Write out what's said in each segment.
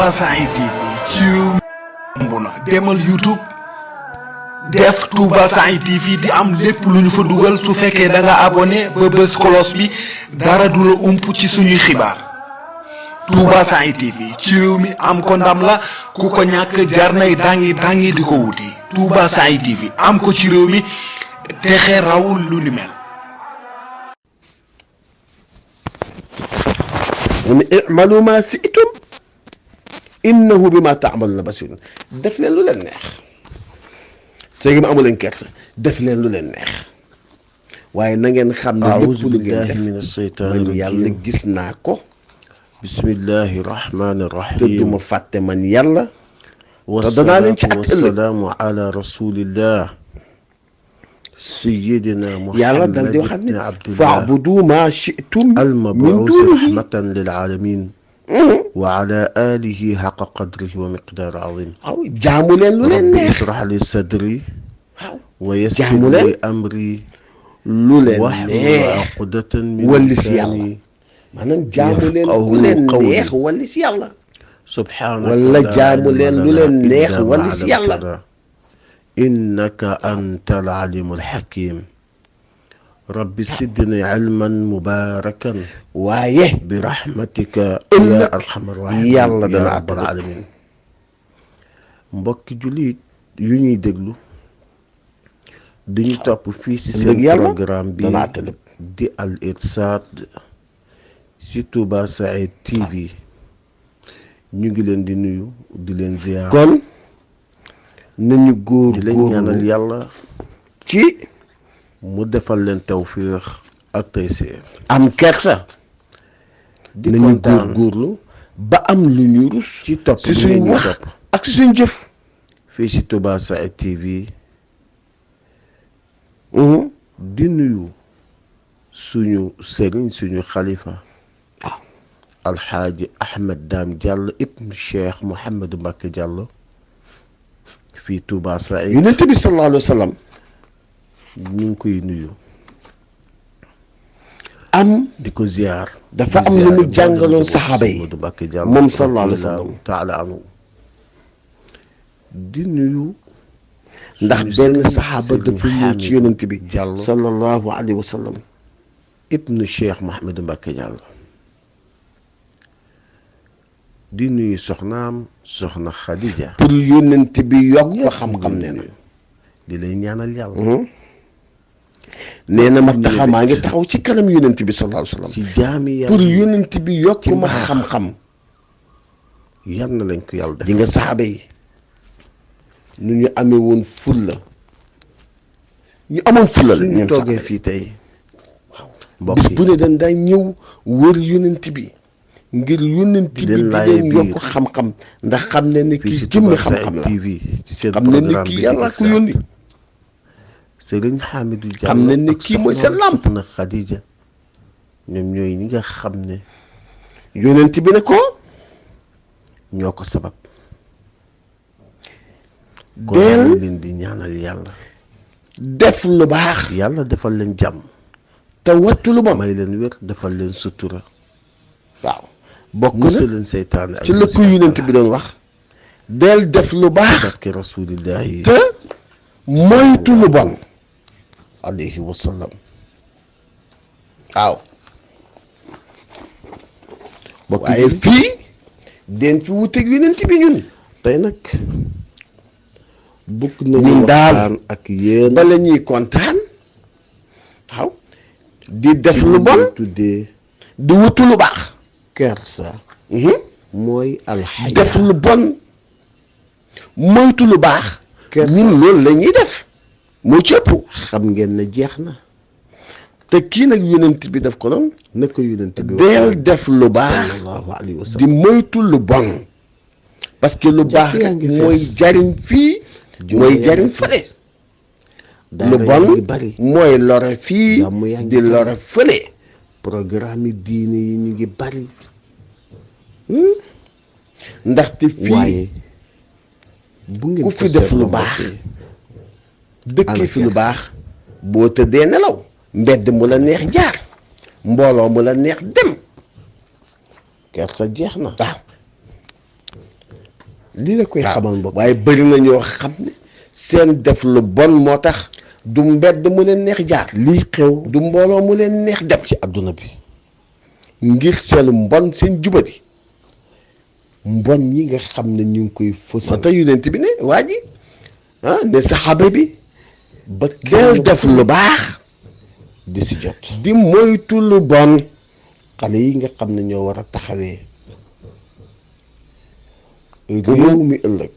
Touba Saïd TV ci réew mi demal YouTube def Touba Saïd TV di am lépp lu ñu fa dugal su fekkee da nga abonné ba bës cloche bi dara du la ump ci suñuy xibaar Touba Saïd TV ci réew mi am ko ndam la ku ko ñàkk jar nay dangi di ko wuti Touba Saïd TV am ko ci réew mi texe rawul lu ni mel. i'malu ma si'tum innahu bima ta'maluna basir def leen lu leen neex séegi ma amu leen kersa def leen lu leen neex waaye na ngeen xam ne lépp lu ngeen def man yàlla gis naa ko. bismillahi rahmani rahim. te duma fàtte man yàlla. te danaa leen ci ak ëllëg. wasalaamu ala rasulillah sayyidina yàlla dal di waxaat ne fa'budu ma shi'tum min المبعوث dunihi رحمة للعالمين وعلى آله حق قدره ومقدار عظيم waaw jaamu leen lu leen رب neex اشرح لي صدري waaw ويسر jaamu لي leen أمري lu leen واحلل neex عقدة من walli si yàlla لساني maanaam jaamu leen yafqahu lu leen qawli. neex walli si yàlla سبحانك wala لا jaamu علم leen lu لنا leen neex إلا ما walli si yàlla علمتنا إنك أنت العليم الحكيم رب زدني علما مباركا waaye برحمتك ëllëg يا أرحم الراحمين yàlla dana يا رب àtte العالمين mbokki jullit yu ñuy déglu dañu topp fii ci seen ëllëg yàlla programme bi dana àtte lépp di Al Irshad ci Touba Saïd TV ñu ngi leen di nuyu di leen ziyaar kon nañu góor di leen ñaanal góorlu yàlla ci mu defal leen tawfiix ak tayseer am kersa di nañu góor kontaan góorlu ba am lu ñu rus ci topp ci bi suñu ngeen ñu wax topp ak ci suñu jëf fii ci Touba Saïd TV di nuyu suñu sëriñ suñu xalifa waaw alxaaji Ahmed Dame Diallo ibn Cheikh Mouhamadou Mbacké Diallo fii Touba Saïd yonent bi sallallahu alayhi wa sallam ñu ngi koy nuyu am di ko ziar dafa di am lu ziar mu mboolem jàngaloon njabootu saxaaba yi Mouhamadou Mbacké Diallo moom sallallahu alayhi wa sallam taala anhu di nuyu ndax suñu benn sëriñ saxaaba Sëriñ dafa ñëw ci Hamidou yonent bi Diallo sallallahu alayhi wa sallam ibn Cheikh Mouhamadou Mbacké Diallo di nuyu soxnaam soxna Khadija pour yonent bi yokk ko xam-xam nee na di lay ñaanal yàlla nee na ma taxaw maa ngi taxaw ci kanam yonent bi sallallahu alayhi wa sallam ci jaami yàlla pour yonent bi yokk ci ma mbaax. xam-xam yal na lañ ko yàlla def di nga saxaaba yi nu ñu amee woon fulla ñu amoon fulla la suñu ñoom toogee saxaaba fii tey yi bis bu ne dañ daan ñëw wër yonent bi ngir yonent bi di leen laayee leen biir. yokk xam-xam ndax xam ne ne fii kii ci jëmmi Touba Saïd xam-xam la TV ci seen xam ne ne programme kii bi yàlla ko yónni Serigne Hamidou Diallo xam ne ne ak kii mooy soxnaam seen làmp. soxna Khadija ñoom ñooy ñi nga xam ne yonent bi ne ko ñoo ko sabab kon deel ñu leen di ñaanal yàlla def lu baax yàlla defal leen jàmm te wattu lu bon may leen wér defal leen sutura waaw bokk musal na leen seytaane ak ci la ko yonent bi doon wax del def lu baax barke rasulillahi te moytu lu bon alayhi wa sallam waaw waaye fii den fi wuteeg yonent bi ñun tey nag bugg ñun nañu daal waxtaan ak yéen bala ñuy kontaan waaw di def lu bon tuddee di wutu lu baax kersa mooy alxaya def lu bon moytu lu baax ñun loolu la ñuy def moo ci ëpp xam ngeen ne jeex na te kii nag yonent bi def ko noonu na ko yonent bi deel def lu baax sallallahu alayhi wa di sallam moytu lu bon parce que lu baax yaa ngi fees. mooy jariñ fii mooy jariñ fële lu bon bari mooy lore fii jàmm yaa ngi di lore fële programme yi diine yi ñu ngi bari ndaxte fii waaye bu ngeen ku fi def lu baax dëkk fi lu baax boo tëddee nelaw mbedd mu la neex jaar mbooloo mu la neex dem kersa jeex na waaw lii la koy xamal mbokk waaye bëri na ñoo xam ne seen def lu bon moo tax du mbedd mu leen neex jaar, lii xew du mbooloo mu leen neex dem ci àdduna bi ngir seen mbon seen jubadi mbon yi nga xam ne ñu ngi koy fësal. te yonent bi ne waa ji ne saxaaba bi ba del def lu baax di si jot di moytu lu bon. xale yi nga xam ne ñoo war a taxawee réew mi ëllëg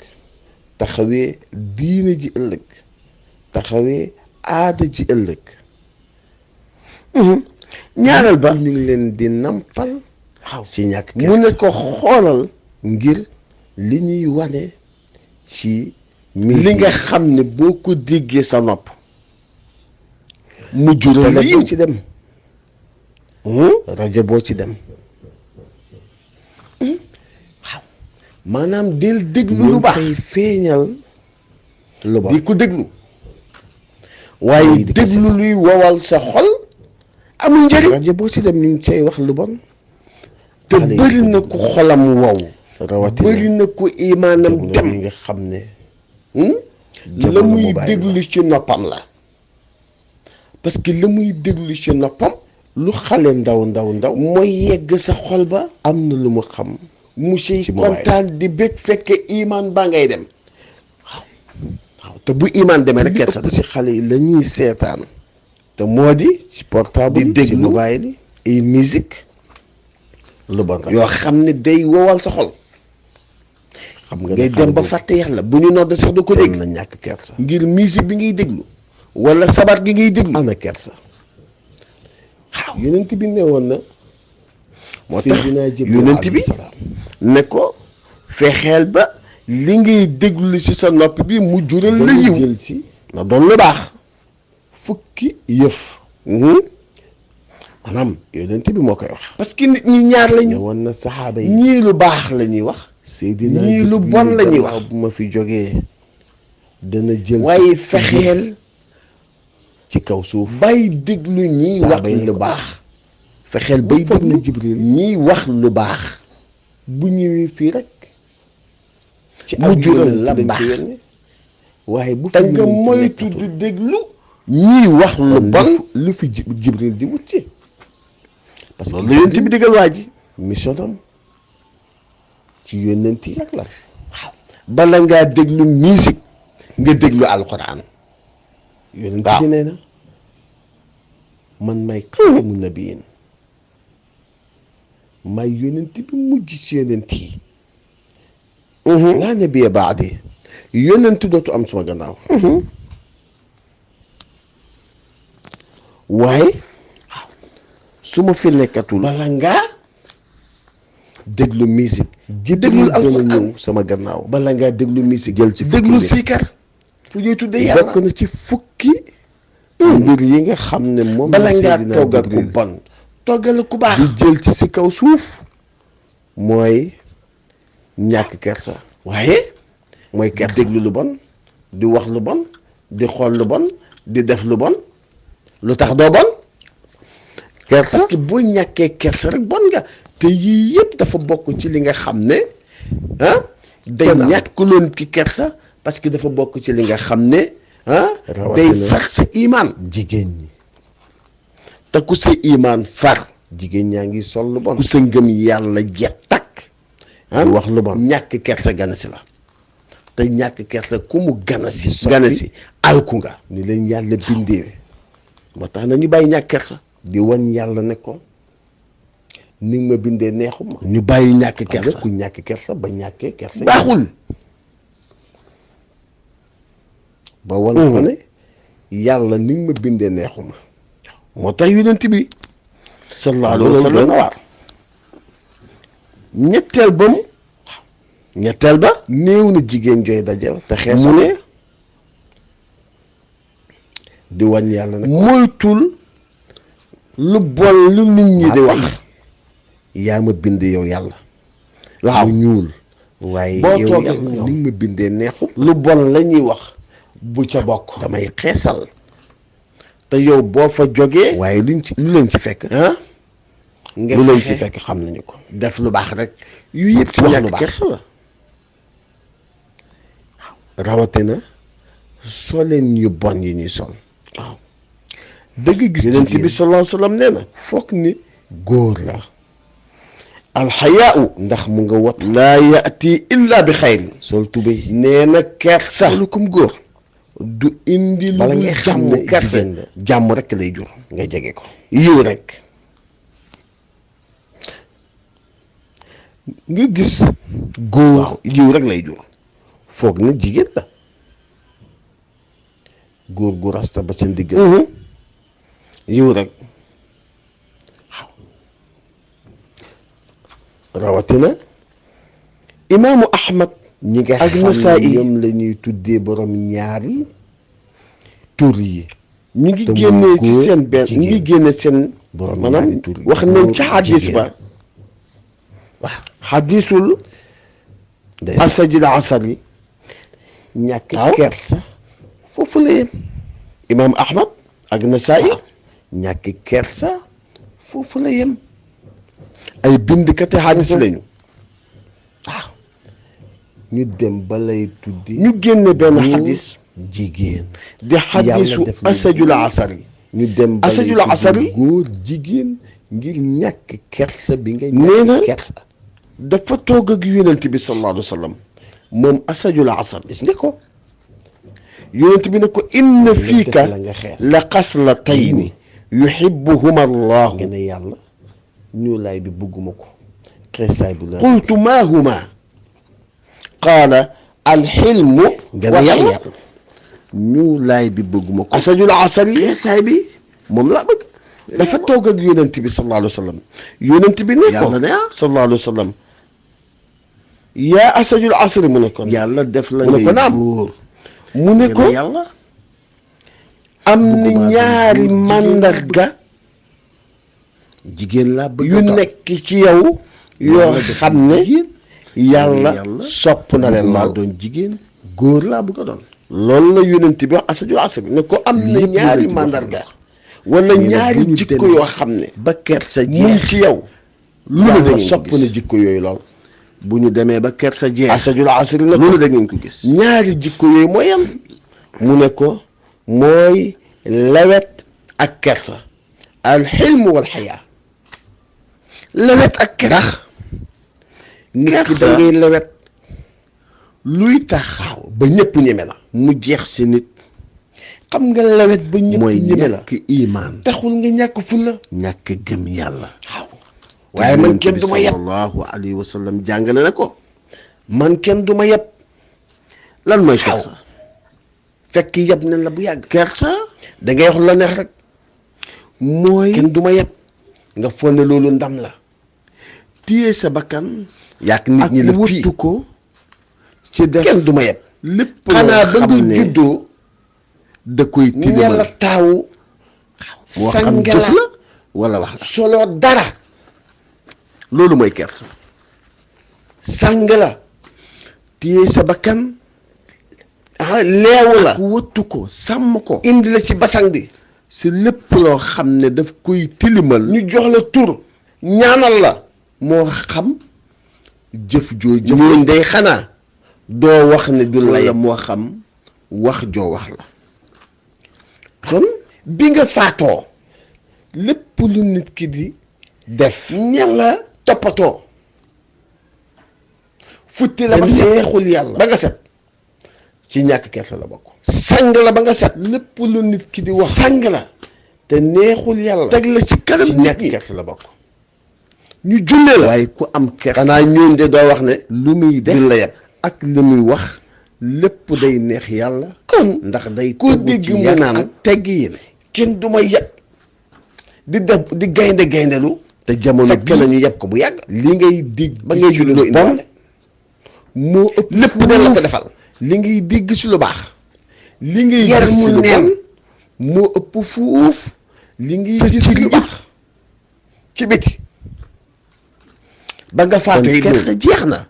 taxawee diine ji ëllëg taxawee aada ji ëllëg ñaareel ba ñu ngi leen di nampal ci ñàkk mu ne ko xoolal ngir li ñuy wane ci li nga xam ne boo ko déggee sa nopp mu jural la yiw ci dem rajo boo ci dem maanaam del déglu lu baax fay feeñal lu baax di ko déglu waaye déglu luy wowal sa xol amul njëriñ. rajo boo ci dem ñu ngi cay wax lu bon te bëri na ku xolam wow rawatina bëri na ku imaanam dem yi nga xam ne la muy déglu ci noppam la parce que la muy déglu ci noppam lu xale ndaw mooy yegg sa xol ba am na lu mu xam mu sey ci mobile. kontaan di bég fekke imaan baa ngay dem waaw te bu imaan demee rek kersa ëpp ci xale yi la ñuy seetaan te moo di ci portable di ci déglu mobile yi ay musique lu bon rek yoo xam ne day wowal sa xol xam nga ngay dem ba fàtte yàlla bu ñu nodd sax du ko dégg na ñàkk kersa ngir musique bi ngay déglu wala sabar gi ngay déglu ana kersa waaw yonent bi ne woon na moo tax Seydina Jibril yonent alayhi bi salaam ne ko fexeel ba li ngay déglu ci sa nopp bi mu jural la dañu yiw jël ci na doon lu baax fukki yëf maanaam yonent bi moo koy wax parce que nit ñi ñaar ne lañu woon na saxaaba yi ñii lu baax la ñuy wax Seydina ñii lu Jibril bon la ñuy gannaaw wax. bu ma fi jógee dana jël waaye ci fexeel ci kaw suuf bay déglu ñiy wax saaba yi lu ko baax fexeel bay foog na déglu Jibril ñiy wax lu baax bu ñëwee fii rek ci mu jural la dañ ko baax. yónne waaye bu te fi nga yonent moytu nekkatul, di déglu ñiy wax lu kon bon lu fi Jibril di wut ci parce que loolu la yonent bi digal waa ji mission am ci yónnent yi rek la bala ngaa déglu musique nga déglu alxuraan yónnent waaw. bi nee na man may xaatamu nabiyin may yónnent bi mujj si yónnent yi laa nabiya baadi yónnent dootu am suma gannaaw waaye su ma fi nekkatul bala ngaa déglu musique déglul Jibril dana alxuraan. ñëw sama gannaaw bala ngaa déglu musique jël ci fukki déglu mbir. siikar fu ñuy tuddee yàlla bokk na ci fukki mbir yi nga xam ne moom bala la ngaa Seydina togg ak ku Jibril bon toggal ku baax di jël ci si kaw suuf mooy ñàkk kersa waaye mooy kersa déglu lu bon di wax lu bon di xool lu bon di def lu bon lu tax doo bon kersa parce que boo ñàkkee kersa rek bon nga te yii yëpp dafa bokk ci li nga xam ne day Kon am. ñàkkuloon ki kersa parce que dafa bokk ci li nga xam ne day Rawatina. far sa imaan jigéen ñi te ku sa imaan far jigéen ñaa ngi sol lu bon ku sa ngëm yàlla jeex takk di wax lu bon ñàkk kersa ganasi la te ñàkk kersa ku mu ganasi Soppi. ganasi alku nga ni leen yàlla bindee moo tax na ñu bàyyi ñàkk kersa di wan yàlla ne ko ni nga ma bindee neexuma ñu bàyyi ñàkk kersa kersa ku ñàkk kersa ba ñàkkee kersa baaxul ba wan ko ne yàlla ni nga ma bindee neexuma moo tax yonent bi sallallahu alayhi wa sallam waar ñetteel ba néew na jigéen jooy dajal te xees mu ne di wan yàlla ne moytul lu bon lu nit ñi di wax yaa ma bind yow yàlla waaw mu ñuul waaye boo yow toogee yàlla ñoom. ni nga ma bindee neexum lu bon la ñuy wax bu ca bokk damay xeesal te yow boo fa jógee waaye lu leen ci fekk nga lu leen ci fexe fekk xam nañu ko def lu baax rek yu yëpp ci wax ñàkk lu baax kersa la rawatina soleen yu bon yi ñuy sol waaw dëgg gis yonent bi sallallahu alayhi wa sallam nee na foog ni góor la alxayaau ndax mu nga wat laa yaati illa bi xayrin sol tubéy nee na kersa lu comme góor du indi lu dul jàmm kersa jàmm rek lay jur nga jege ko yiw rek nga gis góor yiw rek lay jur foog na jigéen la góor gu rasta ba seen digg yiw rek waaw rawatina imaamu Ahmad ñi nga xam ne ñoom la ñuy tuddee borom ñaari tur yi ñu ngi génnee ci seen benn ñu ngi génne seen borom maanaam wax nañ ci xadis ba waaw xadisul asajil asari ñàkk kersa foofu la yem imaam Ahmad ak Nasaa'i ñàkk kersa foofu la yem ay bindkati xadis lañu waaw ñu dem ba lay tuddi ñu génne benn xadis jigéen di xadisu asajul asari ñu dem ba asajul asari góor jigéen ngir ñàkk kersa bi nga ñàkk kersa dafa toog ak yonent bi sallallahu alayhi wa sallam moom asajul asar gis nga ko yonent bi ne ko inna fiika la xaslatayni yuhibbuhuma allahu nga ne yàlla ñuulaay bi bëgguma ko xeesaay bi la qultu maa huma qaala alxilmu nga ne yàlla ñuulaay bi bëgguma ko asajul asar yi xeesaay bi moom laa bëgg dafa toog ak yonent bi sallallahu alayhi wa sallam yonent bi ne ko sallallahu alayhi wa sallam yaa asajul asri mu ne ko yàlla def la ngay góor mu ne ko yàlla am na ñaari màndarga jigéen laa bëgg yu nekk ci yow yoo xam ne yàlla sopp na leen maa doon jigéen góor laa bëgg a doon loolu la yonent bi wax asajul asri ne ko am na ñaari màndarga wala ñaari jikko yoo xam ne ba kersa jeex mun ci yow lu ne da sopp na jikko yooyu lool bu ñu demee ba kersa jeex asajul asri la loolu da ngeen ko gis ñaari jikko yooyu mooy yam mu ne ko mooy lewet ak kersa alxilmu wal xayaa lewet ak kersa nit ki da ngay lewet luy tax ba ñëpp ñeme la mu jeex si nit xam nga lewet ba ñëpp ñeme la ñàkk imaan taxul nga ñàkk fulla ñàkk gëm yàlla waaw waaye man kenn du ma yeb sallallahu alayhi wa sallam jàngale na ko man kenn du ma yeb lan mooy kersa fekk yeb nañ la bu yàgg kersa da ngay wax la neex rek mooy kenn du ma yeb nga foog ne loolu ndam la téye sa bakkan yàq nit ñi la fii ko ci def kenn du ma yeb lépp xanaa ba nga juddoo da koy tilimal la taawu sange la wala wax la solo dara loolu mooy kersa sang la téye sa bakkan leewu la wëttu ko sàmm ko indi la ci basang bi si lépp loo xam ne daf koy tilimal ñu jox la tur ñaanal la moo xam jëf joo jëf ñun day xanaa doo wax ne du la moo xam wax joo wax la kon bi nga faatoo lépp lu nit ki di def ñan la toppatoo futti la ba seexul yàlla ba nga set ci ñàkk kersa la bokk sang la ba nga set lépp lu nit ki di wax sang la te neexul yàlla teg la ci kanam ci ñàkk kersa la bokk ñu jullee la waaye ku am kersa xanaa ñooñ de doo wax ne lu muy def la yeb ak li muy wax lépp day neex yàlla kon ndax day koo dégg mu naan tegg yi kenn du ma yeb di def di gayndelu te jamono fekk nañu yeb ko bu yàgg li ngay dégg ba ngay julloo indi moo ëpp lépp de la ko defal li ngay dégg si lu baax li ngay gis si lu bon moo ëpp fuuf li ngay gis si lu baax ci biti ba nga faatu yi kersa jeex na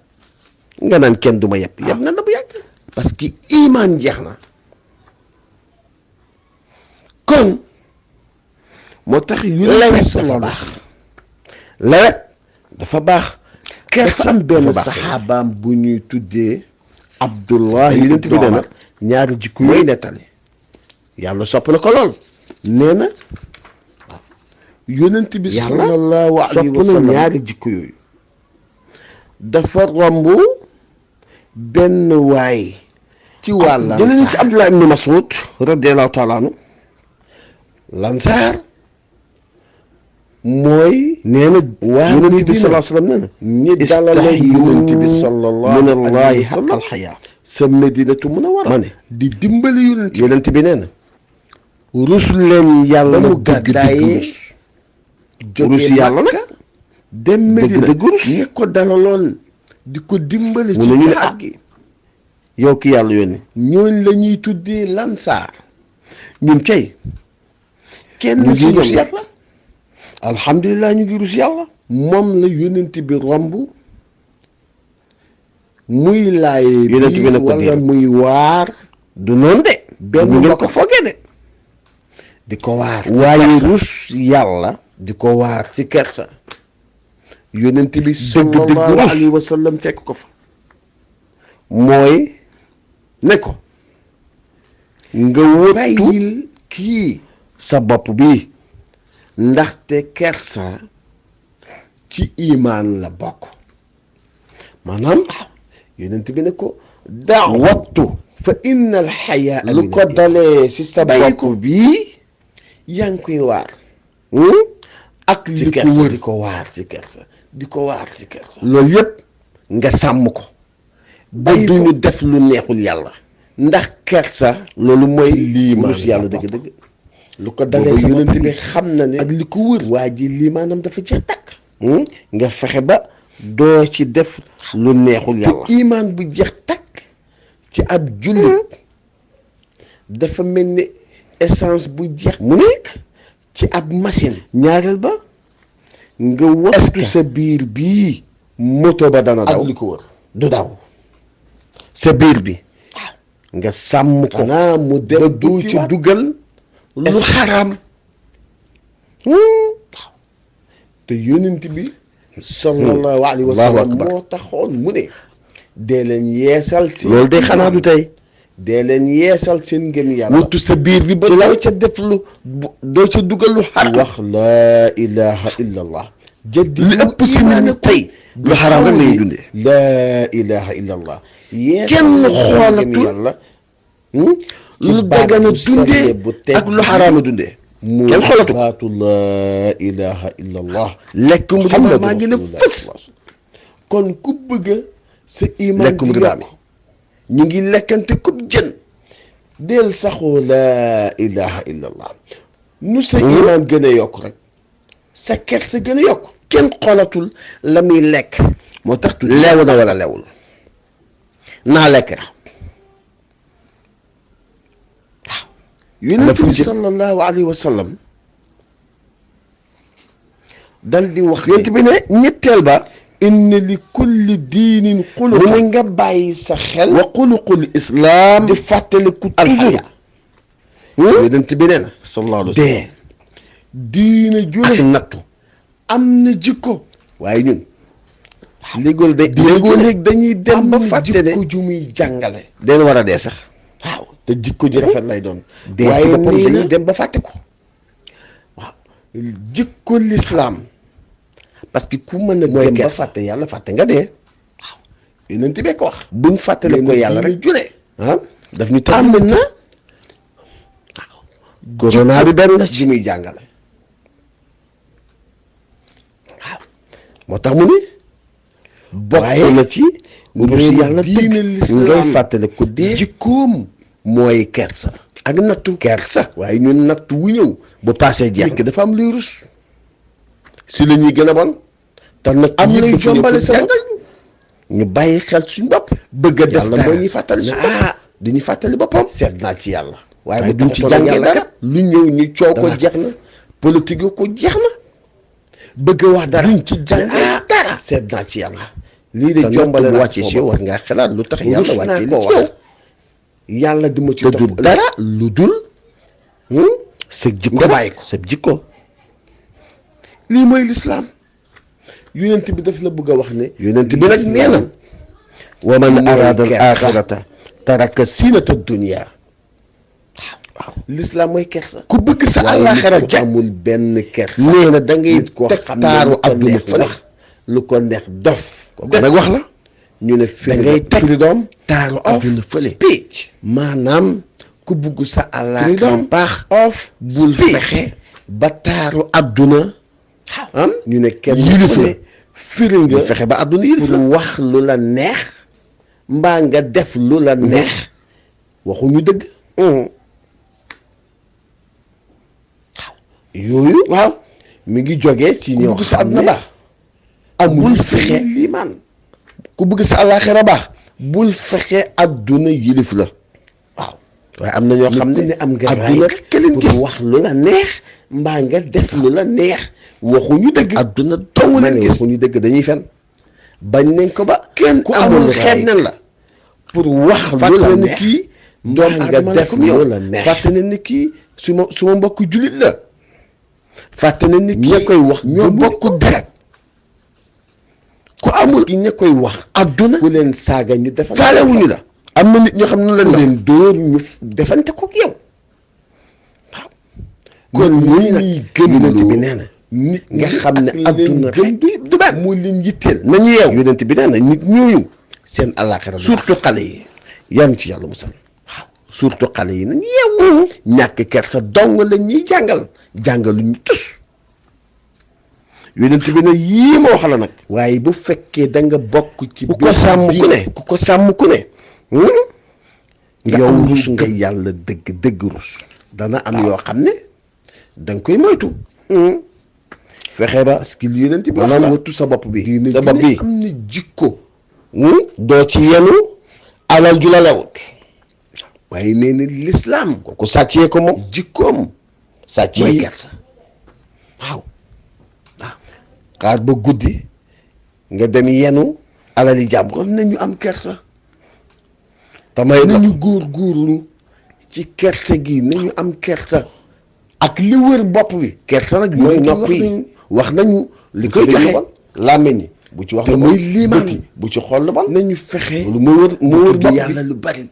nga naan kenn du ma yeb na la bu yàgg parce que imaan jeex na kon moo tax yu lewet dafa baax lewet dafa baax kersa am benn saxaabaam bu ñuy tuddee Abdullah yonent bi nee na ñaari jikko yooyu nettali yàlla sopp na ko lool. nee na yonent bi sallallahu alayhi wa sallam sopp na ñaari jikko yooyu. dafa romb benn waay ci wàll jëlee ci Abdullah ibn Mas'ud radiyallahu taala anhu lansaar mooy nee na waa yonent bi sallallahu alayhi wa sallam nee na ñi dalal yonent bi sallallahu alayhi wa sallam alxayaa sa Medinatu Munawwara ma ne di dimbali yonent bi nee na rus leen yàlla mu gàddaayee rus yàlla nag dem Medina dëgg rus ñi ko dalaloon di ko dimbali ci xaaj gi yow ki yàlla yónni ñooñ la ñuy tuddee lansaar ñun kay kenn ci rus yàlla alhamdulilah ñu ngi rus yàlla moom la yonent bi romb muy laaye bi wala muy waar du noonu de benn ngeen ko foogee de di ko waar waaye rus yàlla di ko waar ci kersa yonent bi sallallahu alayhi wa sallam fekk ko fa mooy ne ko nga wëttu kii sa bopp bi ndaxte kersa ci imaan la bokk maanaam yonent bi ne ko daa wattu fa inna al xayaa lu ko dalee ci sa bopp bii yaa ngi koy waar ak li ko wër di ko waar ci kersa di ko waar ci kersa loolu yëpp nga sàmm ko ba duñu def lu neexul yàlla ndax kersa loolu mooy liimaan yàlla dëgg-dëgg lu ko dalee sa yonent bi xam na ne ak li ko wër waa ji liimaanam dafa jeex takk nga fexe ba doo ci def lu neexul yàlla te imaan bu jeex takk ci ab jullit dafa mel ni essence bu jeex mu nekk ci ab machine ñaareel ba nga waxtu sa biir bii moto ba dana daw ak li ko wër du daw sa biir bi nga sàmm ko naa mu dem ba du ci dugal lu xaraam te yonent bi sallallahu alayhi wa sallam moo taxoon mu ne dee leen yeesal si loolu day xanaa du tey dee leen yeesal seen ngëm yàlla wattu sa biir bi ba doo ca def lu doo ca dugal lu xaraam wax laa ilaha illa allah jëddi li ëpp si ne tey lu xaraam rek lañuy dundee laa ilaha illa allah kenn xoolatu yàlla lu dagana dundee ak lu xaraama dundee kenn xoolatu baatu laa ilaha illa allah lekk mu xam maa ngi ne fës kon ku bëgg sa iman di yokk ñu ngi lekkante kub jën del saxoo laa ilaha illa allah nu sa iman gën a yokk rek sa kersa gën a yokk kenn xoolatul la muy lekk moo tax tu leew na wala leewul naa lekk rek waaw yonent bi sallallahu alayhi wa sallam dal di wax yonent bi ne ñetteel ba inna li kulli diinin xuluq mu ne nga bàyyi sa xel wa xuluqul islaam di fàttaliku toujours yonent bi nee na sallallahu alayhi wa sallam diina jule ak nattu am na jikko waaye ñun léegi dañuy dem ba fàtte ne jikko ju muy jàngale den war a dee sax waaw te jikko ji rafet lay doon waaye nii dañuy dem ba fàtte ko waaw jikko lislaam parce que ku mën a dem ba fàtte yàlla fàtte nga dee waaw yonent bi ko wax buñ fàttale ko yàlla rek jule daf ñu am na waaw corona bi benn la ci muy jàngale waaw moo tax mu ni bokk na ci rus yàlla diine lislaam ngay fàttale ko dee jikkoom mooy kersa ak nattu kersa waaye ñun nattu wu ñëw bu paasee jeex ki dafa am luy rus si la ñuy gën a bon te nag am lay jombale sa bopp ñu bàyyi xel suñ bopp bëgg a def dara moo ñuy fàttali suñ bopp dañuy fàttali boppam seet naa ci yàlla waaye bu duñ ci jàngee dara lu ñëw ñu coow ko jeex na politique ko jeex na bëgg a wax dara duñ ci jàngee dara seet naa ci yàlla lii de jombale na wàcce si yow war ngaa xalaat lu tax yàlla wàcce li ci yow yàlla duma ci topp dara lu dul sa jikko nga bàyyi ko sa jikko lii mooy lislaam yonent bi daf la bëgg a wax ne yonent bi nag nee na wa man arada al kersa. axirata taraka sinata dunia. waaw l'islam mooy kersa. ku bëgg sa waaye àllaaxira nit ku jag amul benn kersa. nee na da ngay nit koo teg xam ne taaru lu ko adduna neex fële wax, lu ko neex dof. kooku nag wax la. ñu ne da ngay teg freedom taaru of adduna fële. speech. maanaam ku bëgg sa àllaaxira freedom baax of bul speech. fexe ba taaru adduna am ñu ne kenn yilif ku la. ne firi nga nga fexe ba adduna yilif pour la. wax lu la neex mbaa nga def lu la neex waxuñu dëgg. yooyu waaw mi ngi jógee ci ñoo bëgg sa xam adduna ne baax amul bul fexe liimaan. ku bëgg sa àllaaxira baax bul fexe adduna yilif la. waaw waaye am na ñoo xam nit ku ne ne am nga adduna raay ka leen pour gis. wax lu la neex mbaa nga def lu la neex waxuñu dëgg. adduna dong ma leen ne gis. waxuñu dëgg dañuy fen bañ nañ ko ba kenn ku amul amul xeet raay na la. pour wax lu fàtte la na ni neex kii doom doomu nga aadama la def comme yow. lu la neex. fàtte na ni kii su ma mbokk jullit la. fàtte na ni kii ña koy wax ñoo gëmuñu bokk ko. deret. ku amul amul ki ña koy wax adduna ku leen saaga ñu defal faalewuñu la. am na nit ñoo xam ne ku la leen dóor ñu defante kook yow. kon nit ñii ñi nag gëm yonent bi loo. nee na nit nga ñi xam ne ak leen adduna gëm rek du benn. moo leen yitteel. nañu yeew yonent bi nee na nit ñooñu seen àllaaxira du baax. surtout xale yi yan ci yàlla musal. waaw surtout xale yi nañu yeewu. ñàkk kersa dong la ñuy jàngaluñu tus. yonent bi ne yii ma wax la nag. waaye bu fekkee da nga bokk ci ku ko sàmm ku ne ku ko sàmm ku ne. nga yow am rus lu nga gëm. yàlla dëgg rus. dana am yoo xam ne da nga koy moytu. fexe ba parce que li yonent bi wax maanaam la wattu sa bopp bi. diine sa bopp bi am na jikko. doo ci yenu alal ju la lewut. waaye nee na lislaam ku sàccee ko moom. jikkoom sàccee mooy yi kersa. waaw xaar ba guddi nga dem yenu alali jàmm ko kon nañu am kersa. tamay nañu góorgóorlu ci kersa gi nañu am kersa. ak li wër bopp bi. kersa nag mooy nopp yi wax nañu li koy koy joxe joxe. làmmiñ yi bu ci wax te lu bon. mooy liimaan bët yi bu ci xool lu bon. nañu fexe. lu mu wër mu wër di bopp yàlla bi lu bari.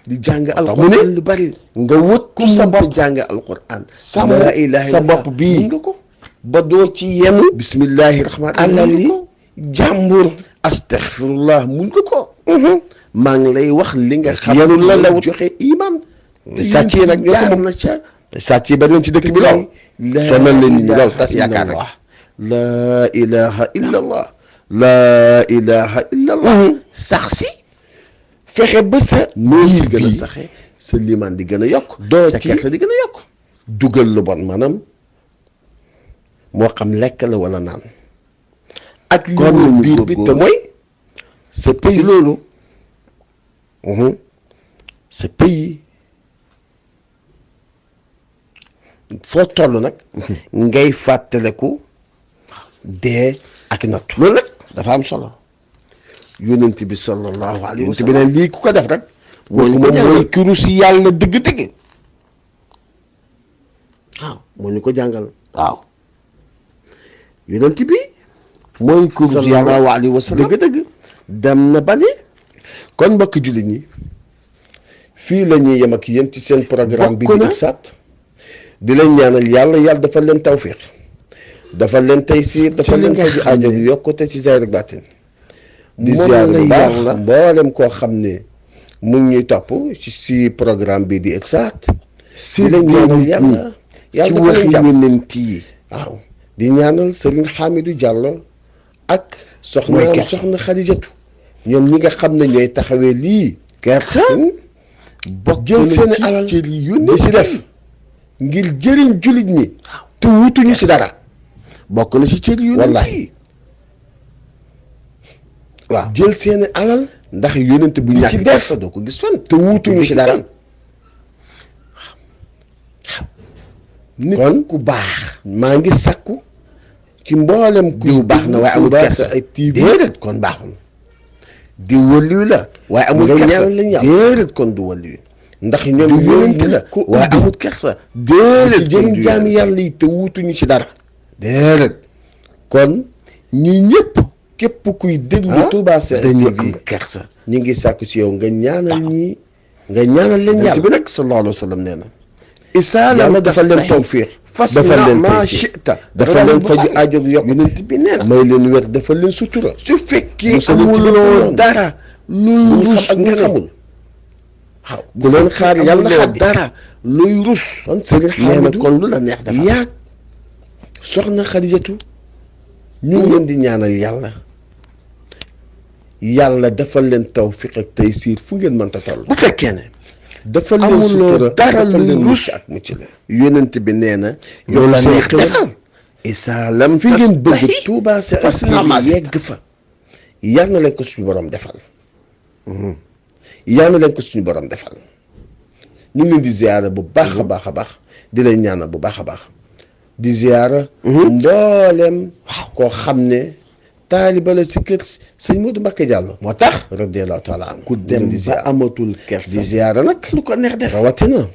di jàng mu alxuraan ne lu bari. nga wëttu sa sa bopp bopp jàng alxuraan. sàmm laa ilaaha sa illallaah. bopp bii mën nga ko. ba doo ci yenu bismillahi rahmaani alal yi ko. jàmbur. astaghfirullah mun nga ko. maa ngi lay wax li nga xam yenu la lewut. joxe iman. te sàcc yi nag ñoo ko moom na ca. sàcc yi bari nañ ci dëkk bi lool. sonal nañ nit ñi lool tas yaakaar rek. laa ilaha illa allah. laa ilaha illa allah. sax si. fexe ba sa noonu biir gën a bii saxe sa limaan di gën a yokk. doo sa ci kersa di gën a yokk. dugal lu bon maanaam moo xam lekk la wala naan. ak li kon wër biir bi te góorgóorlu. mooy sa pays loolu. sa pays foo toll nag ngay fàttaleku dee ak natt loolu nag dafa am solo. yonent bi sallallahu alayhi wa yonent bi sallam ne lii ku ko def rek mooy moom mooy kiru si yàlla dëgg-dëgg. waaw moo ñu ko jàngal. waaw yonent bi mooy kiru si yàlla sallallahu alayhi wa sallam dëgg-dëgg. dem na ba ne kon mbokk jullit ñi fii la ñuy yem ak yéen ci seen programme bi Bokk di na. ICSAT di leen ñaanal yàlla dafa leen tawfiq dafa leen taysiir dafa li leen nga faju xam aajo ne yokkute ci zaahir ak baatin di moom ziar la bu baax yàlla mboolem koo xam ne mu ngi ñuy topp ci programme bi di ICSAT di leen ñaanal yàlla ci dafa waxi leen jàmm yonent yi. waaw di ñaanal Serigne Hamidou Diallo ak Mooy soxna kersa. soxna Khadijatu ñoom ñi nga xam ne ñooy taxawee lii kersa. bokk jël na seen ci alal cër yi di yónnee ci def ngir jëriñ jullit ñi te wutuñu ci dara bokk na ci cër yi yónnee Wallahi. waaw jël seen alal ndax yónnent bu di ñàkk ci def kersa doo ko gis fan. te wutuñu ci dara nit kon ku baax. maa ngi sakku ci mboolem diw baax na waaye amul kersa ay TV déedéet kon baaxul. diw waliyu la waaye amul nga kersa ñaanal leen yàlla. déedéet kon du waliyu. ndax ñoom diw yonent yónnent la ko waaye ubbi amul kersa. di déedéet kon jëriñ du jaami yónnent. yàlla yi te wutuñu ci dara déedéet. kon ñi ñëpp képp kuy déglu Touba Saïd dañu TV am kersa. ñu ngi sàkku ci yow nga ñaanal ñi nga ñaanal leen yàlla bi nag sallallahu alayhi wa sallam nee na. yàlla dafa leen tawfiq dafa leen ma taysir shi'ta dafa leen faju aajoog yokk yonent bi nee na. may leen wér dafa leen sutura su fekkee musaleen ci bépp amuloo yoon. dara luy bul rus xam ak nga xamul waaw bu leen xaar yàlla amuloo xaddi dara luy rus. kon Serigne nee na Hamidou kon lu la neex dafa yaag soxna Xadijatu ñu ngi leen di ñaanal yàlla defal leen tawfiq ak taysiir fu ngeen mënta toll. bu fekkee ne dafa leen amuloo sutura dara dafa leen luy mucc rus. ak mucc la yonent bi nee na. yow la seen neex xewal. defal isaa lam fi ngeen bëgg tastahi Touba Saïd fasna ma TV yegg fa yal na leen ko suñu borom defal yal na leen ko suñu borom defal ñu ngi leen di ziyaara bu baax a baax a baax di leen ñaanal bu baax a baax di ziyaara mboolem koo xam ne taaliba la si kër sëñ Modou Mbacké Diallo moo tax radiyallahu taala anhu ku dem di ba ziyaara amatul kersa. di ziyaara nag lu ko neex def. rawatina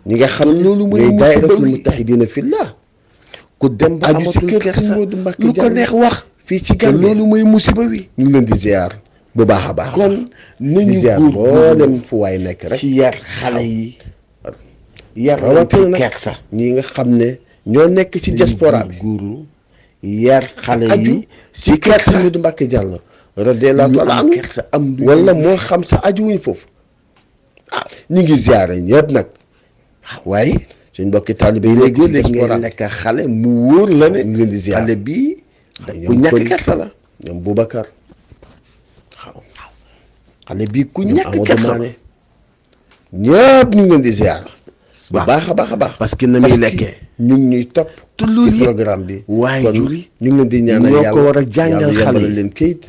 ñi nga xam ne loolu mooy ñooy musiba daayiratul wi. muttahidina fillah ku dem ba aju si amatul kër kersa. sëñ Modou Mbacké lu ko Diallo neex wax. fii ci te Gambie loolu mooy musiba wi. ñu ngi leen di ziar bu baax a baax kon di nañu ziar góorgóorlu mboolem fu waay nekk rek ci yar xale yi. yar rawatina leen nag kersa. ñi nga xam ne ñoo nekk ci diaspora bi góorgóorlu yar xale aju yi ci kër Sëñ Modou Mbacké Diallo radiyallahu taala am anhu kersa am du wala moo xam sa ajuwuñ foofu ñu ngi ziare ñëpp nag waaye suñ mbokki taalibe yi léegi léegi diaspora ngay lekk xale mu wóor la ne. ñu leen di ziar xale bii ku ñoom ñàkk Koli, kersa la. ñoom Boubacar waaw xale bii ku ñoom ñàkk Amadou kersa la. Mané ñëpp ñu ngi leen di ziar bu waaw. baax a baax a baax parce que na muy lekkee. ñu ngi ñuy topp te loolu ci yëpp programme bi waaye kon juri ñu ngi leen di ñaanal ñoo yàlla ko war a jàngal yàlla xale yombalal yi. leen kayit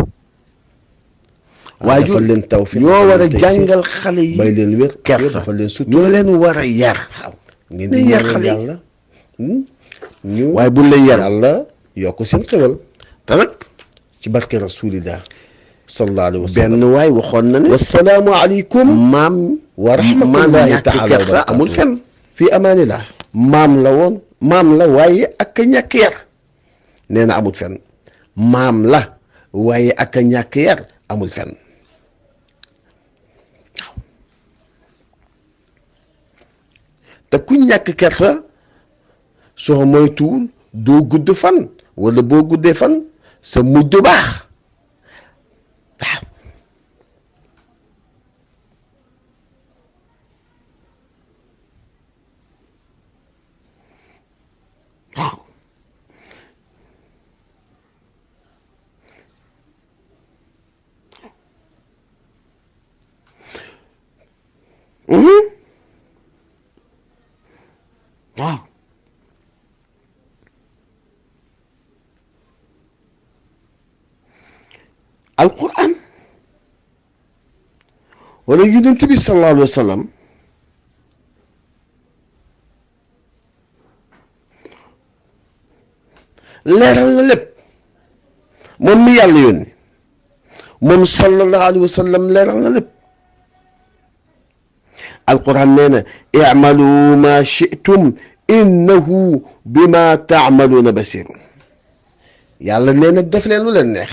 waajur dafa leen tawfiq ñoo war a dafa leen taysir, jàngal xale yi may leen wér kersa. dafa leen sut ñoo leen war a yar. ngeen ne di yar ñaanal xale yi. yàlla ñu waaye buñ lay yar. yàlla yokk seen xewal te nag ci barke rasulillah sallallahu alayhi wa sallam benn waay waxoon na ne. wasalaamu aleykum maam. wa maam rahmatullahi ñàkk taala wa kersa barakatuh amul fenn. fii amaanillah maam la woon maam la waaye ak a ñàkk yar nee na amul fenn maam la waaye ak a ñàkk yar amul fenn waaw te ku ñàkk kersa soo moytuwul doo gudd fan wala boo guddee fan sa mujj du baax waaw waaw waaw alquran wala yonent bi sallallahu alayhi wa sallam leeral na lépp moom mi yàlla yónni moom sallallahu alayhi wa sallam leeral na lépp alquran nee na i'malu ma shi'tum innahu bima ta'maluna basir yàlla nee na def leen lu leen neex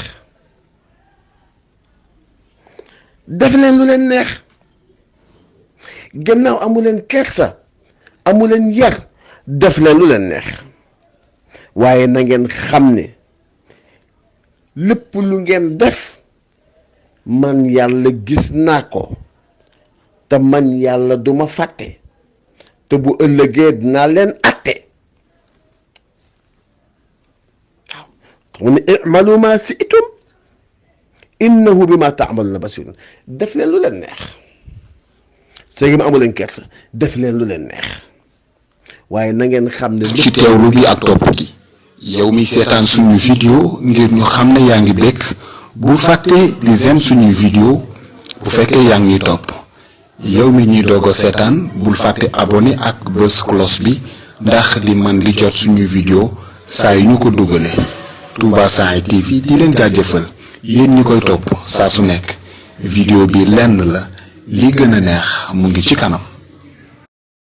def leen lu leen neex gannaaw amu leen kersa amu leen yar def leen lu leen neex waaye na ngeen xam ne lépp lu ngeen def man yàlla gis naa ko te man yàlla duma fàtte te bu ëllëgee dinaa leen atte waaw xam ne i'malu ma si'tum innahu bima ta'maluna basir def leen lu leen neex séegi ma amu leen kersa def leen lu leen neex waaye na ngeen xam ne ci teewlu bi ak topp gi yow mi seetaan suñu vidéo ngir ñu xam ne yaa ngi bekk bu fàtte di j'aime suñuy vidéo bu fekkee yaa ngi topp yow mi ñuy doog a seetaan bul fàtte abonné ak bës cloche bi ndax di man di jot suñuy vidéo saa yu ñu ko dugalee Touba Saïd TV di leen jaajëfal yéen ñi koy topp saa su nekk vidéo bi lenn la li gën a neex mu ngi ci kanam